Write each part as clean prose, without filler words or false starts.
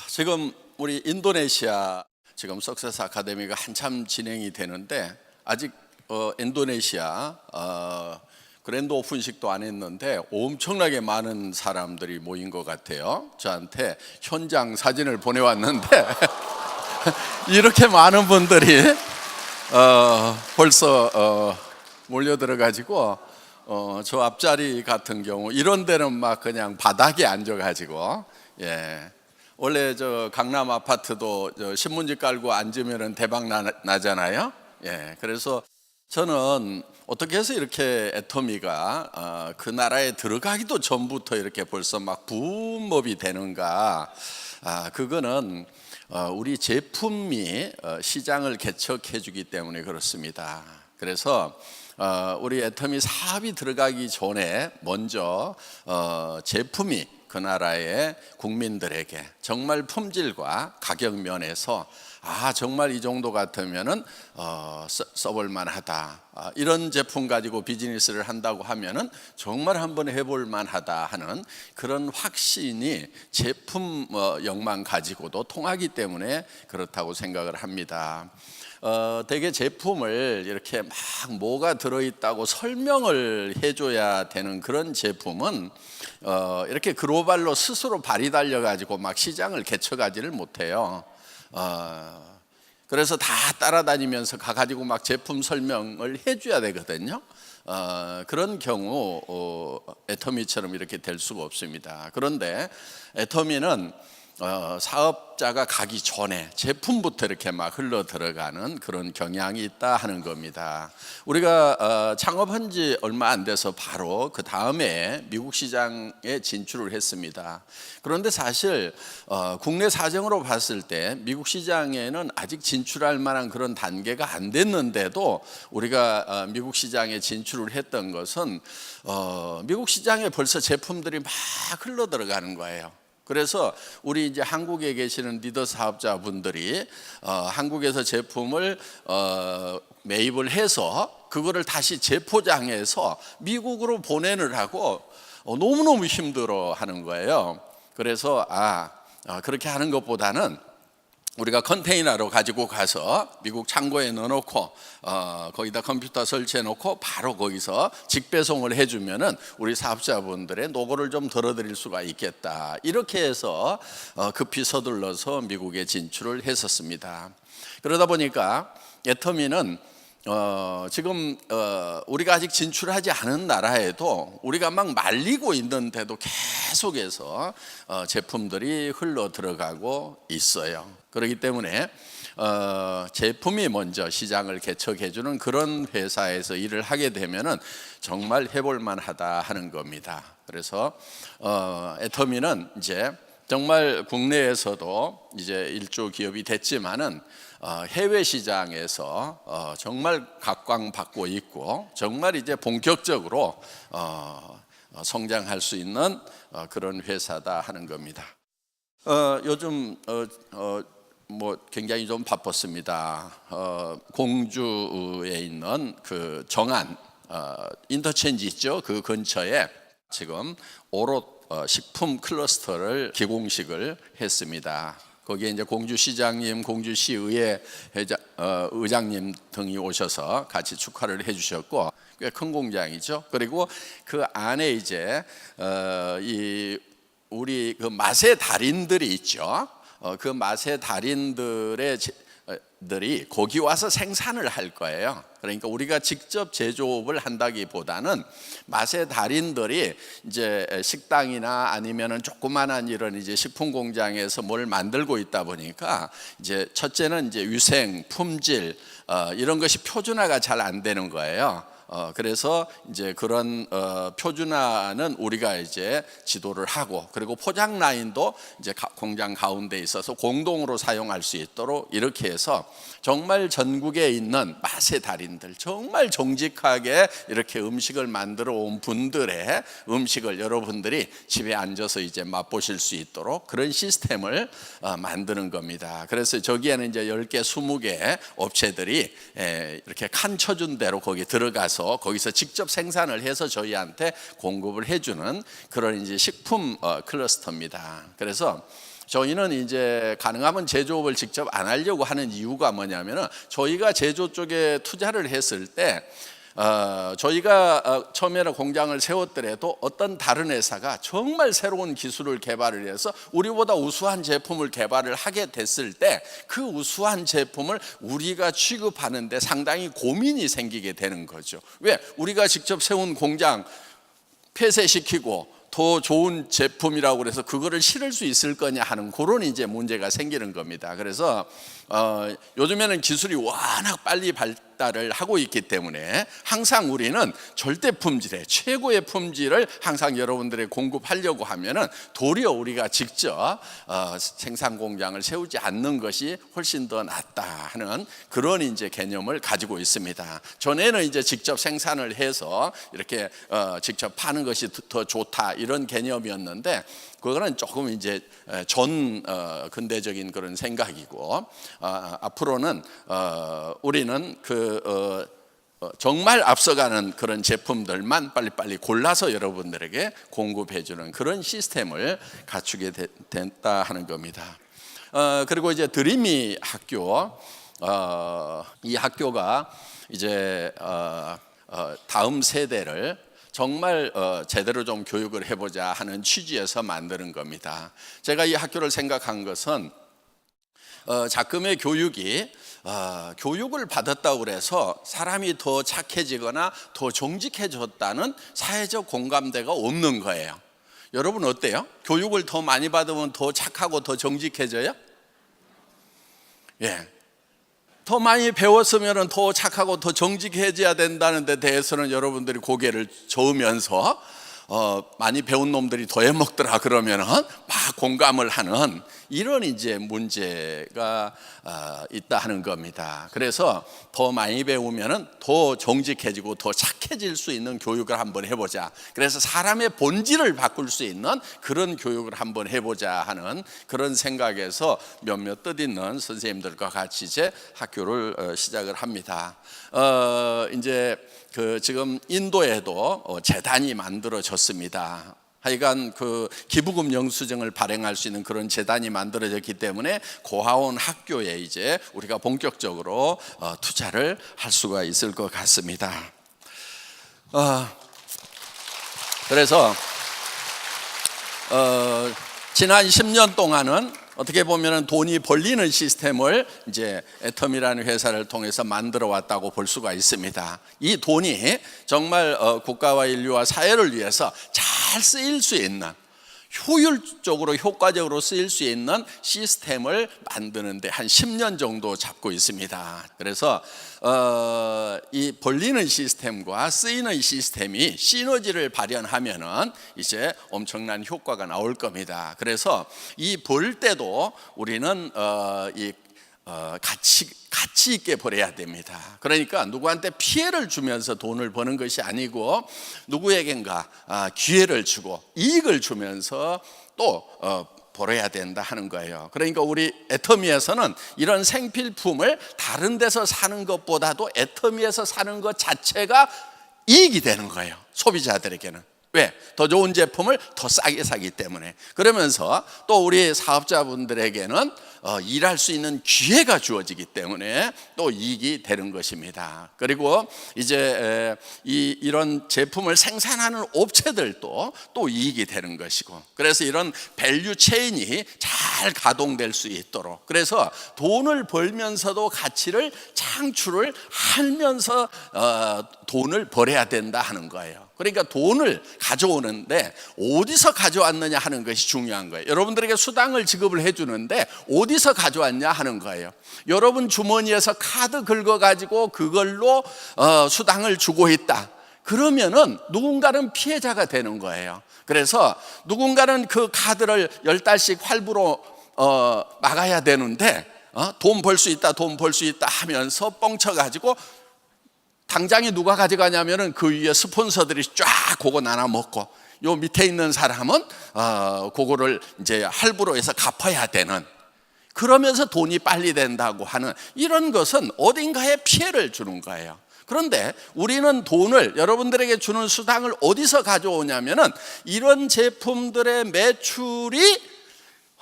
지금 우리 인도네시아 지금 석세스 아카데미가 한참 진행이 되는데 아직 인도네시아 그랜드 오픈식도 안 했는데 엄청나게 많은 사람들이 모인 것 같아요. 저한테 현장 사진을 보내왔는데 이렇게 많은 분들이 벌써 몰려들어가지고 저 앞자리 같은 경우 이런 데는 막 그냥 바닥에 앉아가지고 원래 저 강남 아파트도 저 신문지 깔고 앉으면 대박 나잖아요. 그래서 저는 어떻게 해서 이렇게 애터미가 그 나라에 들어가기도 전부터 이렇게 벌써 막 붐업이 되는가? 그거는 우리 제품이 시장을 개척해 주기 때문에 그렇습니다. 그래서 우리 애터미 사업이 들어가기 전에 먼저 제품이 그 나라의 국민들에게 정말 품질과 가격 면에서 정말 이 정도 같으면은 써볼 만하다. 이런 제품 가지고 비즈니스를 한다고 하면은 정말 한번 해볼 만하다 하는 그런 확신이 제품력만 가지고도 통하기 때문에 그렇다고 생각을 합니다. 대개 제품을 이렇게 막 뭐가 들어있다고 설명을 해줘야 되는 그런 제품은 이렇게 글로벌로 스스로 발이 달려가지고 막 시장을 개척하지를 못해요. 그래서 다 따라다니면서 가가지고 막 제품 설명을 해줘야 되거든요. 그런 경우 애터미처럼 이렇게 될 수가 없습니다. 그런데 애터미는 사업자가 가기 전에 제품부터 이렇게 막 흘러 들어가는 그런 경향이 있다 하는 겁니다. 우리가 창업한 지 얼마 안 돼서 바로 그 다음에 미국 시장에 진출을 했습니다. 그런데 사실 국내 사정으로 봤을 때 미국 시장에는 아직 진출할 만한 그런 단계가 안 됐는데도 우리가 미국 시장에 진출을 했던 것은 미국 시장에 벌써 제품들이 막 흘러 들어가는 거예요. 그래서 우리 이제 한국에 계시는 리더 사업자분들이 한국에서 제품을 매입을 해서 그거를 다시 재포장해서 미국으로 보내느라고 너무너무 힘들어 하는 거예요. 그래서 그렇게 하는 것보다는 우리가 컨테이너로 가지고 가서 미국 창고에 넣어놓고 거기다 컴퓨터 설치해 놓고 바로 거기서 직배송을 해주면은 우리 사업자분들의 노고를 좀 덜어드릴 수가 있겠다. 이렇게 해서 급히 서둘러서 미국에 진출을 했었습니다. 그러다 보니까 애터미는 지금 우리가 아직 진출하지 않은 나라에도 우리가 막 말리고 있는데도 계속해서 제품들이 흘러 들어가고 있어요. 그렇기 때문에 제품이 먼저 시장을 개척해주는 그런 회사에서 일을 하게 되면은 정말 해볼 만하다 하는 겁니다. 그래서 애터미는 이제 정말 국내에서도 이제 일조 기업이 됐지만은 해외 시장에서 정말 각광받고 있고 정말 이제 본격적으로 성장할 수 있는 그런 회사다 하는 겁니다. 요즘 뭐 굉장히 좀 바빴습니다. 공주에 있는 그 정안 인터체인지 있죠? 그 근처에 지금 오롯 식품 클러스터를 기공식을 했습니다. 거기에 이제 공주시장님, 공주시의회 의장님 등이 오셔서 같이 축하를 해주셨고 꽤 큰 공장이죠. 그리고 그 안에 이제 이 우리 그 맛의 달인들이 있죠. 그 맛의 달인들의 들이 거기 와서 생산을 할 거예요. 그러니까 우리가 직접 제조업을 한다기보다는 맛의 달인들이 이제 식당이나 아니면은 조그만한 이런 이제 식품 공장에서 뭘 만들고 있다 보니까 이제 첫째는 이제 위생, 품질 이런 것이 표준화가 잘 안 되는 거예요. 그래서 이제 그런 표준화는 우리가 이제 지도를 하고 그리고 포장 라인도 이제 공장 가운데 있어서 공동으로 사용할 수 있도록 이렇게 해서 정말 전국에 있는 맛의 달인들 정말 정직하게 이렇게 음식을 만들어 온 분들의 음식을 여러분들이 집에 앉아서 이제 맛보실 수 있도록 그런 시스템을 만드는 겁니다. 그래서 저기에는 이제 10개, 20개 업체들이 이렇게 칸 쳐준 대로 거기 들어가서 거기서 직접 생산을 해서 저희한테 공급을 해주는 그런 이제 식품 클러스터입니다. 그래서 저희는 이제 가능하면 제조업을 직접 안 하려고 하는 이유가 뭐냐면은 저희가 제조 쪽에 투자를 했을 때 저희가 처음에는 공장을 세웠더라도 어떤 다른 회사가 정말 새로운 기술을 개발을 해서 우리보다 우수한 제품을 개발을 하게 됐을 때 그 우수한 제품을 우리가 취급하는데 상당히 고민이 생기게 되는 거죠. 왜? 우리가 직접 세운 공장 폐쇄시키고 더 좋은 제품이라고 그래서 그거를 실을 수 있을 거냐 하는 그런 이제 문제가 생기는 겁니다. 그래서 요즘에는 기술이 워낙 빨리 발달을 하고 있기 때문에 항상 우리는 절대 품질의 최고의 품질을 항상 여러분들에게 공급하려고 하면은 도리어 우리가 직접 생산 공장을 세우지 않는 것이 훨씬 더 낫다 하는 그런 이제 개념을 가지고 있습니다. 전에는 이제 직접 생산을 해서 이렇게 직접 파는 것이 더 좋다 이런 개념이었는데 그거는 조금 이제 전 근대적인 그런 생각이고 앞으로는 우리는 정말 앞서가는 그런 제품들만 빨리빨리 골라서 여러분들에게 공급해주는 그런 시스템을 갖추게 됐다 하는 겁니다. 그리고 이제 드림이 학교, 이 학교가 이제 다음 세대를 정말 제대로 좀 교육을 해보자 하는 취지에서 만드는 겁니다. 제가 이 학교를 생각한 것은 작금의 교육이 교육을 받았다고 그래서 사람이 더 착해지거나 더 정직해졌다는 사회적 공감대가 없는 거예요. 여러분 어때요? 교육을 더 많이 받으면 더 착하고 더 정직해져요? 예. 더 많이 배웠으면 더 착하고 더 정직해져야 된다는 데 대해서는 여러분들이 고개를 저으면서 많이 배운 놈들이 더 해먹더라 그러면은 막 공감을 하는 이런 이제 문제가 있다 하는 겁니다. 그래서 더 많이 배우면은 더 정직해지고 더 착해질 수 있는 교육을 한번 해보자. 그래서 사람의 본질을 바꿀 수 있는 그런 교육을 한번 해보자 하는 그런 생각에서 몇몇 뜻있는 선생님들과 같이 이제 학교를 시작을 합니다. 이제 지금 인도에도 재단이 만들어졌습니다. 하여간 기부금 영수증을 발행할 수 있는 그런 재단이 만들어졌기 때문에 고아원 학교에 이제 우리가 본격적으로 투자를 할 수가 있을 것 같습니다. 그래서 지난 10년 동안은 어떻게 보면 돈이 벌리는 시스템을 이제 애텀이라는 회사를 통해서 만들어 왔다고 볼 수가 있습니다. 이 돈이 정말 국가와 인류와 사회를 위해서 잘 쓰일 수 있는 효율적으로 효과적으로 쓰일 수 있는 시스템을 만드는데 한 10년 정도 잡고 있습니다. 그래서 이 벌리는 시스템과 쓰이는 시스템이 시너지를 발현하면은 이제 엄청난 효과가 나올 겁니다. 그래서 이 벌 때도 우리는 가치 있게 벌어야 됩니다. 그러니까 누구한테 피해를 주면서 돈을 버는 것이 아니고 누구에겐가 기회를 주고 이익을 주면서 또 벌어야 된다 하는 거예요. 그러니까 우리 애터미에서는 이런 생필품을 다른 데서 사는 것보다도 애터미에서 사는 것 자체가 이익이 되는 거예요. 소비자들에게는. 왜? 더 좋은 제품을 더 싸게 사기 때문에. 그러면서 또 우리 사업자분들에게는 일할 수 있는 기회가 주어지기 때문에 또 이익이 되는 것입니다. 그리고 이제 이런 제품을 생산하는 업체들도 또 이익이 되는 것이고, 그래서 이런 밸류 체인이 잘 가동될 수 있도록, 그래서 돈을 벌면서도 가치를 창출을 하면서 돈을 벌어야 된다 하는 거예요. 그러니까 돈을 가져오는데 어디서 가져왔느냐 하는 것이 중요한 거예요. 여러분들에게 수당을 지급을 해주는데 어디서 가져왔냐 하는 거예요. 여러분 주머니에서 카드 긁어가지고 그걸로 수당을 주고 있다. 그러면은 누군가는 피해자가 되는 거예요. 그래서 누군가는 그 카드를 10달씩 할부로 막아야 되는데 돈 벌 수 있다 돈 벌 수 있다 하면서 뻥쳐가지고 당장에 누가 가져가냐면은 그 위에 스폰서들이 쫙 그거 나눠 먹고, 요 밑에 있는 사람은 그거를 이제 할부로 해서 갚아야 되는, 그러면서 돈이 빨리 된다고 하는 이런 것은 어딘가에 피해를 주는 거예요. 그런데 우리는 돈을, 여러분들에게 주는 수당을 어디서 가져오냐면은 이런 제품들의 매출이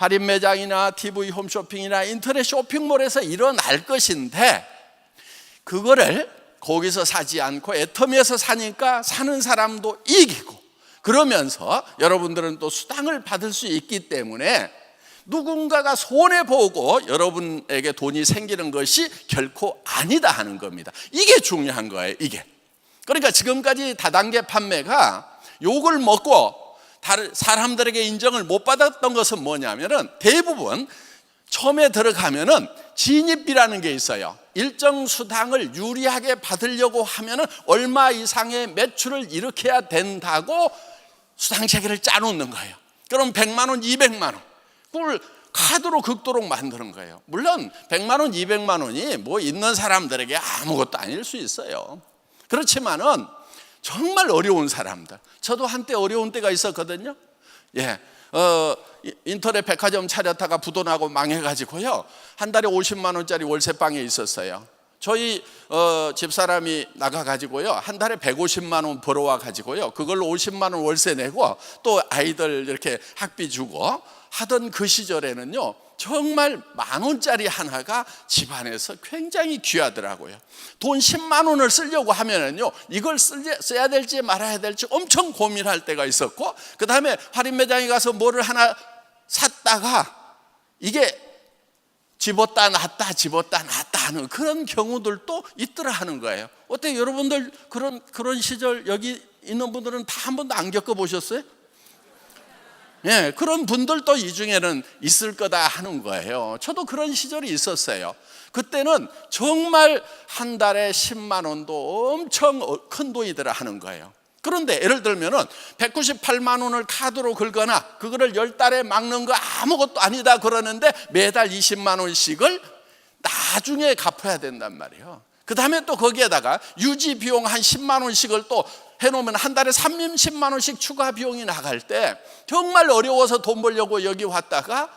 할인 매장이나 TV 홈쇼핑이나 인터넷 쇼핑몰에서 일어날 것인데, 그거를 거기서 사지 않고 애터미에서 사니까 사는 사람도 이기고, 그러면서 여러분들은 또 수당을 받을 수 있기 때문에 누군가가 손해보고 여러분에게 돈이 생기는 것이 결코 아니다 하는 겁니다. 이게 중요한 거예요, 이게. 그러니까 지금까지 다단계 판매가 욕을 먹고 사람들에게 인정을 못 받았던 것은 뭐냐면은, 대부분 처음에 들어가면은 진입비라는 게 있어요. 일정 수당을 유리하게 받으려고 하면은 얼마 이상의 매출을 일으켜야 된다고 수당 체계를 짜놓는 거예요. 그럼 100만 원, 200만 원, 그걸 카드로 극도록 만드는 거예요. 물론 100만 원, 200만 원이 뭐 있는 사람들에게 아무것도 아닐 수 있어요. 그렇지만은 정말 어려운 사람들, 저도 한때 어려운 때가 있었거든요. 인터넷 백화점 차렸다가 부도나고 망해가지고요, 한 달에 50만 원짜리 월세방에 있었어요. 저희 집사람이 나가가지고요, 한 달에 150만 원 벌어와 가지고요, 그걸로 50만 원 월세 내고 또 아이들 이렇게 학비 주고 하던 그 시절에는요, 정말 만 원짜리 하나가 집안에서 굉장히 귀하더라고요. 돈 10만 원을 쓰려고 하면은요, 이걸 써야 될지 말아야 될지 엄청 고민할 때가 있었고, 그 다음에 할인 매장에 가서 뭐를 하나 샀다가 이게 집었다 놨다 집었다 놨다 하는 그런 경우들도 있더라 하는 거예요. 어때요? 여러분들 그런 시절 여기 있는 분들은 다 한 번도 안 겪어보셨어요? 그런 분들도 이 중에는 있을 거다 하는 거예요. 저도 그런 시절이 있었어요. 그때는 정말 한 달에 10만 원도 엄청 큰 돈이더라 하는 거예요. 그런데 예를 들면은 198만 원을 카드로 긁거나 그거를 10달에 막는 거 아무것도 아니다 그러는데 매달 20만 원씩을 나중에 갚아야 된단 말이에요. 그 다음에 또 거기에다가 유지 비용 한 10만 원씩을 또 해놓으면 한 달에 30만 원씩 추가 비용이 나갈 때 정말 어려워서 돈 벌려고 여기 왔다가,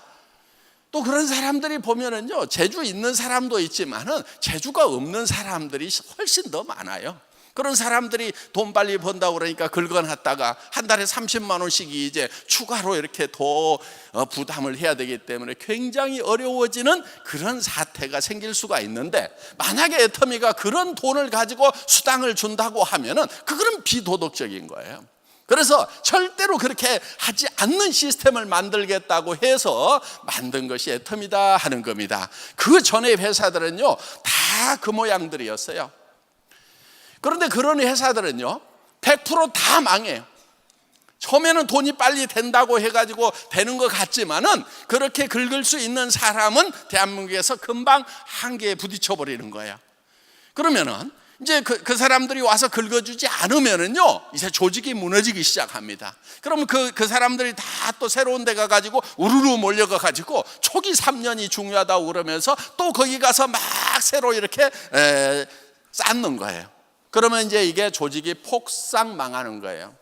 또 그런 사람들이 보면은요, 재주 있는 사람도 있지만은 재주가 없는 사람들이 훨씬 더 많아요. 그런 사람들이 돈 빨리 번다고 그러니까 긁어놨다가 한 달에 30만 원씩이 이제 추가로 이렇게 더 부담을 해야 되기 때문에 굉장히 어려워지는 그런 사태가 생길 수가 있는데, 만약에 애터미가 그런 돈을 가지고 수당을 준다고 하면은 그거는 비도덕적인 거예요. 그래서 절대로 그렇게 하지 않는 시스템을 만들겠다고 해서 만든 것이 애터미다 하는 겁니다. 그 전에 회사들은요, 다 그 모양들이었어요. 그런데 그런 회사들은요, 100% 다 망해요. 처음에는 돈이 빨리 된다고 해가지고 되는 것 같지만은, 그렇게 긁을 수 있는 사람은 대한민국에서 금방 한계에 부딪혀 버리는 거예요. 그러면은 이제 그 사람들이 와서 긁어주지 않으면은요, 이제 조직이 무너지기 시작합니다. 그러면 그 사람들이 다 또 새로운 데 가가지고 우르르 몰려가 가지고 초기 3년이 중요하다고 그러면서 또 거기 가서 막 새로 이렇게 쌓는 거예요. 그러면 이제 이게 조직이 폭삭 망하는 거예요.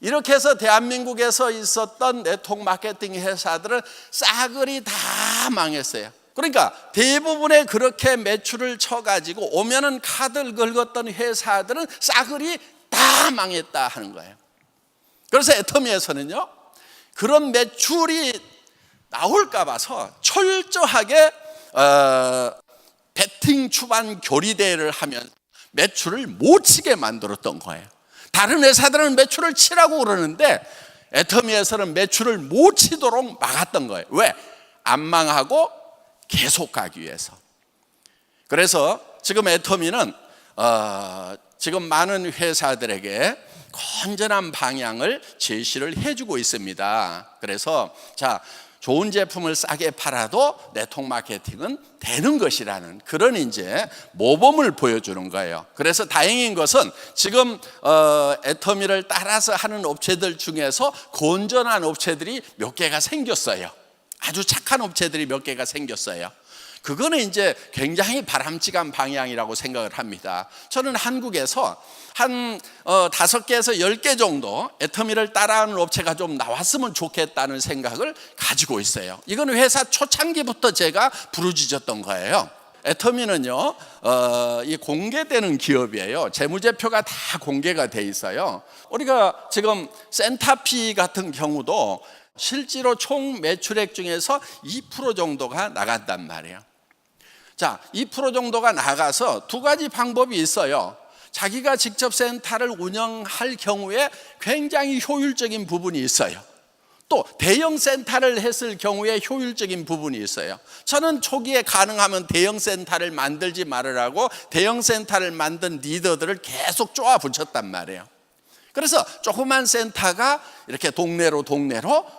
이렇게 해서 대한민국에서 있었던 네트워크 마케팅 회사들은 싸그리 다 망했어요. 그러니까 대부분의 그렇게 매출을 쳐가지고 오면은 카드를 긁었던 회사들은 싸그리 다 망했다 하는 거예요. 그래서 애터미에서는요, 그런 매출이 나올까 봐서 철저하게 베팅 추반 교리대회를 하면 매출을 못 치게 만들었던 거예요. 다른 회사들은 매출을 치라고 그러는데 애터미에서는 매출을 못 치도록 막았던 거예요. 왜? 안 망하고 계속 가기 위해서. 그래서 지금 애터미는 지금 많은 회사들에게 건전한 방향을 제시를 해주고 있습니다. 그래서 좋은 제품을 싸게 팔아도 네트워크 마케팅은 되는 것이라는 그런 이제 모범을 보여주는 거예요. 그래서 다행인 것은 지금 애터미를 따라서 하는 업체들 중에서 건전한 업체들이 몇 개가 생겼어요. 아주 착한 업체들이 몇 개가 생겼어요. 그거는 이제 굉장히 바람직한 방향이라고 생각을 합니다. 저는 한국에서 한 5개에서 10개 정도 애터미를 따라하는 업체가 좀 나왔으면 좋겠다는 생각을 가지고 있어요. 이건 회사 초창기부터 제가 부르짖었던 거예요. 애터미는요, 이 공개되는 기업이에요. 재무제표가 다 공개가 돼 있어요. 우리가 지금 센타피 같은 경우도 실제로 총 매출액 중에서 2% 정도가 나간단 말이에요. 자, 2% 정도가 나가서 두 가지 방법이 있어요. 자기가 직접 센터를 운영할 경우에 굉장히 효율적인 부분이 있어요. 또 대형 센터를 했을 경우에 효율적인 부분이 있어요. 저는 초기에 가능하면 대형 센터를 만들지 말으라고 대형 센터를 만든 리더들을 계속 쪼아 붙였단 말이에요. 그래서 조그만 센터가 이렇게 동네로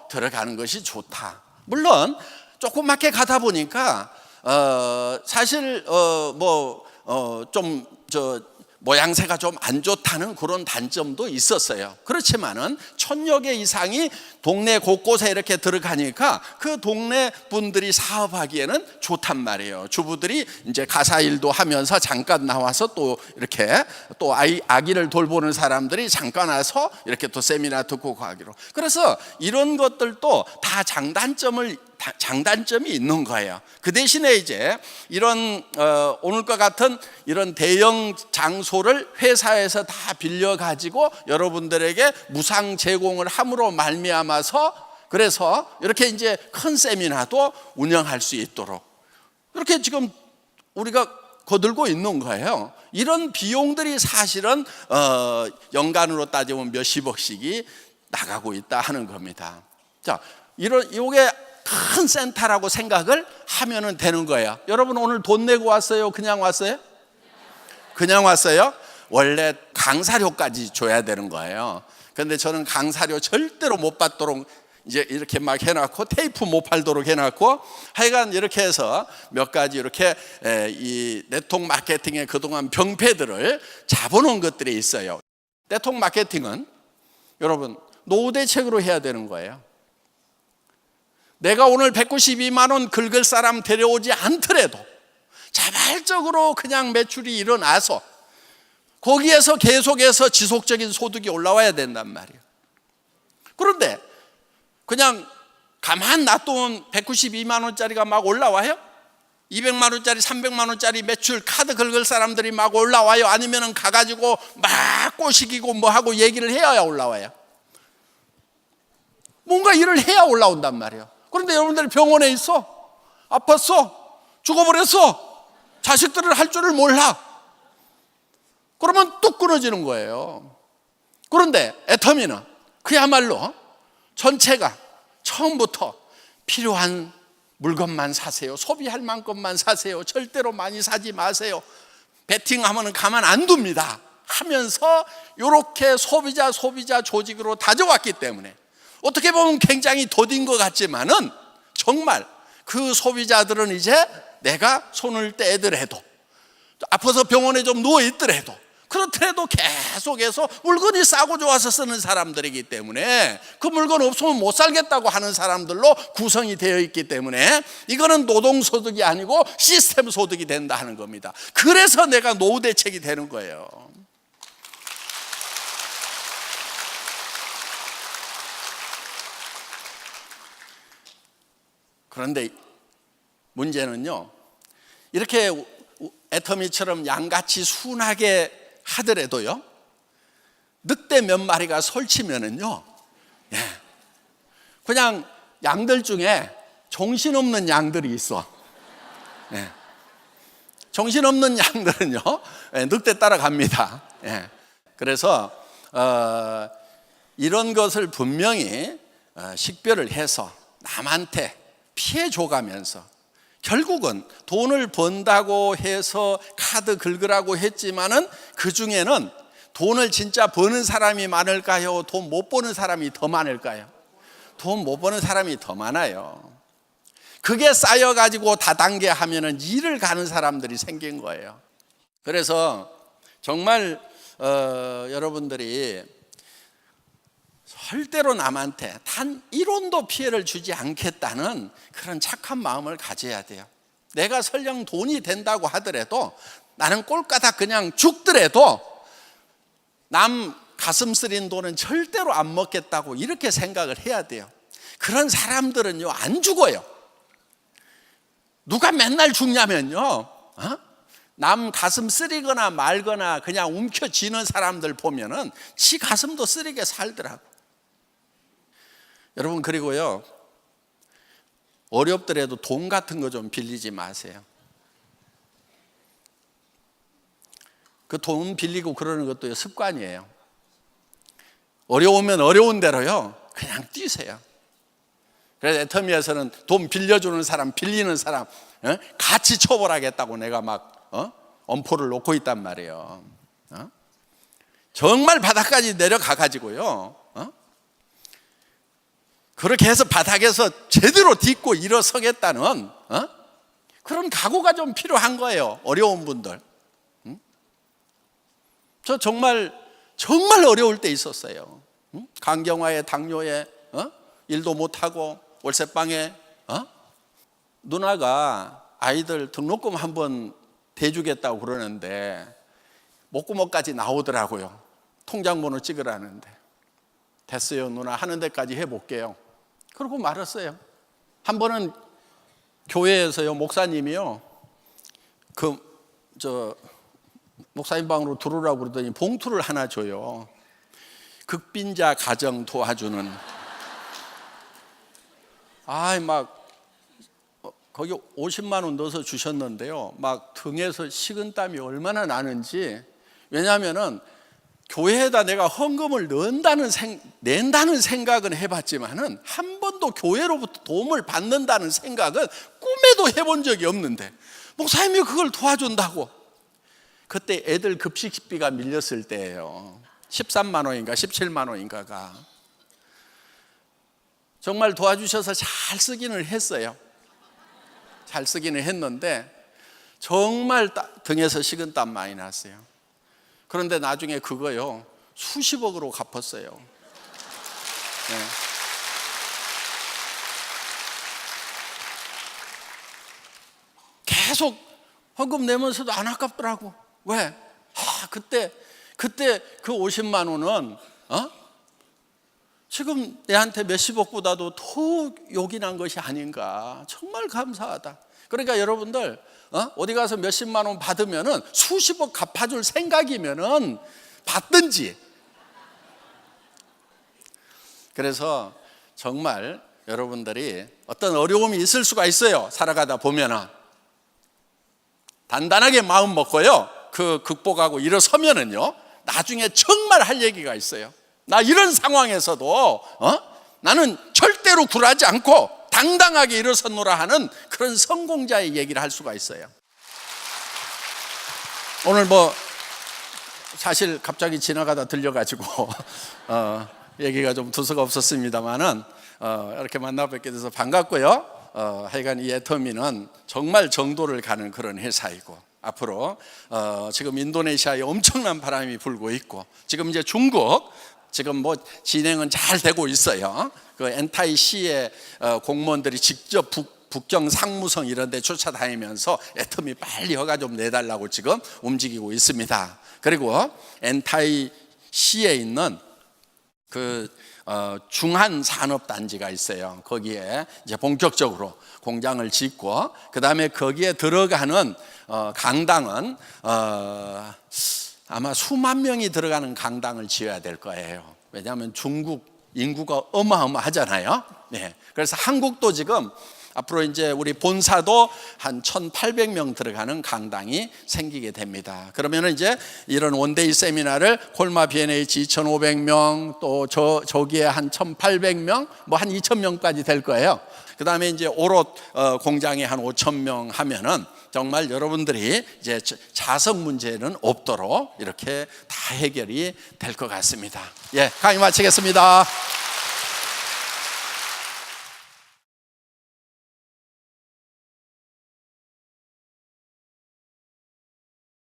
들어가는 것이 좋다. 물론 조그맣게 가다 보니까 사실 모양새가 좀 안 좋다는 그런 단점도 있었어요. 그렇지만은 1000여 개 이상이 동네 곳곳에 이렇게 들어가니까 그 동네 분들이 사업하기에는 좋단 말이에요. 주부들이 이제 가사 일도 하면서 잠깐 나와서 또 이렇게 또 아기를 돌보는 사람들이 잠깐 와서 이렇게 또 세미나 듣고 가기로. 그래서 이런 것들도 다 장단점이 있는 거예요. 그 대신에 이제 이런 오늘과 같은 이런 대형 장소를 회사에서 다 빌려 가지고 여러분들에게 무상 제공을 함으로 말미암아서 그래서 이렇게 이제 큰 세미나도 운영할 수 있도록 이렇게 지금 우리가 거들고 있는 거예요. 이런 비용들이 사실은 연간으로 따지면 몇십억씩이 나가고 있다 하는 겁니다. 자, 이게 큰 센터라고 생각을 하면 되는 거예요. 여러분 오늘 돈 내고 왔어요? 그냥 왔어요? 그냥 왔어요? 원래 강사료까지 줘야 되는 거예요. 그런데 저는 강사료 절대로 못 받도록 이제 이렇게 막 해놨고 테이프 못 팔도록 해놨고 하여간 이렇게 해서 몇 가지 이렇게 이 네트워크 마케팅의 그동안 병폐들을 잡아놓은 것들이 있어요. 네트워크 마케팅은 여러분 노후 대책으로 해야 되는 거예요. 내가 오늘 192만 원 긁을 사람 데려오지 않더라도 자발적으로 그냥 매출이 일어나서 거기에서 계속해서 지속적인 소득이 올라와야 된단 말이에요. 그런데 그냥 가만 놔두면 192만 원짜리가 막 올라와요? 200만 원짜리 300만 원짜리 매출 카드 긁을 사람들이 막 올라와요? 아니면 가가지고 막 꼬시기고 뭐하고 얘기를 해야 올라와요? 뭔가 일을 해야 올라온단 말이에요. 그런데 여러분들이 병원에 있어, 아팠어, 죽어버렸어, 자식들을 할 줄을 몰라. 그러면 뚝 끊어지는 거예요. 그런데 애터미는 그야말로 전체가 처음부터 필요한 물건만 사세요. 소비할 만큼만 사세요. 절대로 많이 사지 마세요. 베팅하면 가만 안 둡니다 하면서 이렇게 소비자 조직으로 다져왔기 때문에 어떻게 보면 굉장히 더딘 것 같지만은 정말 그 소비자들은 이제 내가 손을 떼더라도 아파서 병원에 좀 누워있더라도 그렇더라도 계속해서 물건이 싸고 좋아서 쓰는 사람들이기 때문에 그 물건 없으면 못 살겠다고 하는 사람들로 구성이 되어 있기 때문에 이거는 노동소득이 아니고 시스템 소득이 된다 하는 겁니다. 그래서 내가 노후 대책이 되는 거예요. 그런데 문제는요, 이렇게 애터미처럼 양같이 순하게 하더라도요, 늑대 몇 마리가 설치면은요, 그냥 양들 중에 정신없는 양들이 있어. 정신없는 양들은요, 늑대 따라갑니다. 그래서 이런 것을 분명히 식별을 해서 남한테 피해 줘가면서 결국은 돈을 번다고 해서 카드 긁으라고 했지만은 그 중에는 돈을 진짜 버는 사람이 많을까요? 돈 못 버는 사람이 더 많을까요? 돈 못 버는 사람이 더 많아요. 그게 쌓여가지고 다단계 하면은 일을 가는 사람들이 생긴 거예요. 그래서 정말 여러분들이 절대로 남한테 단 1원도 피해를 주지 않겠다는 그런 착한 마음을 가져야 돼요. 내가 설령 돈이 된다고 하더라도 나는 꼴까닥 그냥 죽더라도 남 가슴 쓰린 돈은 절대로 안 먹겠다고 이렇게 생각을 해야 돼요. 그런 사람들은요 안 죽어요. 누가 맨날 죽냐면요, 남 가슴 쓰리거나 말거나 그냥 움켜쥐는 사람들 보면은 지 가슴도 쓰리게 살더라고. 여러분, 그리고요, 어렵더라도 돈 같은 거 좀 빌리지 마세요. 그 돈 빌리고 그러는 것도 습관이에요. 어려우면 어려운 대로요, 그냥 뛰세요. 그래서 애터미에서는 돈 빌려주는 사람, 빌리는 사람 같이 처벌하겠다고 내가 막 엄포를 놓고 있단 말이에요. 정말 바닥까지 내려가 가지고요, 그렇게 해서 바닥에서 제대로 딛고 일어서겠다는 그런 각오가 좀 필요한 거예요. 어려운 분들. 저 정말 어려울 때 있었어요. 간경화에 당뇨에 일도 못하고 월세방에 누나가 아이들 등록금 한번 대주겠다고 그러는데 목구멍까지 나오더라고요. 통장번호 찍으라는데. 됐어요 누나, 하는 데까지 해볼게요. 그러고 말았어요. 한 번은 교회에서요, 목사님이요, 목사님 방으로 들어오라고 그러더니 봉투를 하나 줘요. 극빈자 가정 도와주는. 거기 50만 원 넣어서 주셨는데요, 막 등에서 식은땀이 얼마나 나는지. 왜냐하면은 교회에다 내가 헌금을 낸다는 생각은 해봤지만은 한 번도 교회로부터 도움을 받는다는 생각은 꿈에도 해본 적이 없는데 목사님이 그걸 도와준다고. 그때 애들 급식비가 밀렸을 때예요. 13만 원인가 17만 원인가가. 정말 도와주셔서 잘 쓰기는 했어요. 잘 쓰기는 했는데 정말 등에서 식은땀 많이 났어요. 그런데 나중에 그거요, 수십억으로 갚았어요. 네. 계속 헌금 내면서도 안 아깝더라고. 왜? 그때 그 50만 원은 지금 내한테 몇십억보다도 더 요긴한 것이 아닌가. 정말 감사하다. 그러니까 여러분들 어디 가서 몇십만 원 받으면은 수십억 갚아줄 생각이면은 받든지. 그래서 정말 여러분들이 어떤 어려움이 있을 수가 있어요. 살아가다 보면은 단단하게 마음 먹고요, 그 극복하고 일어서면은요, 나중에 정말 할 얘기가 있어요. 나 이런 상황에서도 나는 절대로 굴하지 않고 당당하게 일어섰노라 하는 그런 성공자의 얘기를 할 수가 있어요. 오늘 사실 갑자기 지나가다 들려가지고 얘기가 좀 두서가 없었습니다만은 이렇게 만나 뵙게 돼서 반갑고요. 하여간 이 애터미는 정말 정도를 가는 그런 회사이고, 앞으로 지금 인도네시아에 엄청난 바람이 불고 있고, 지금 이제 중국 지금 진행은 잘 되고 있어요. 그 NTIC의 공무원들이 직접 북경 상무성 이런 데 쫓아다니면서 애터미 빨리 허가 좀 내달라고 지금 움직이고 있습니다. 그리고 NTIC에 있는 그 중한산업단지가 있어요. 거기에 이제 본격적으로 공장을 짓고, 그 다음에 거기에 들어가는 강당은 아마 수만 명이 들어가는 강당을 지어야 될 거예요. 왜냐하면 중국 인구가 어마어마하잖아요. 네. 그래서 한국도 지금 앞으로 이제 우리 본사도 한 1,800명 들어가는 강당이 생기게 됩니다. 그러면 이제 이런 원데이 세미나를 콜마 B&H 2,500명, 또 저기에 한 1,800명, 한 2,000명까지 될 거예요. 그 다음에 이제 오롯 공장에 한 5,000명 하면은 정말 여러분들이 이제 자석 문제는 없도록 이렇게 다 해결이 될 것 같습니다. 예, 강의 마치겠습니다.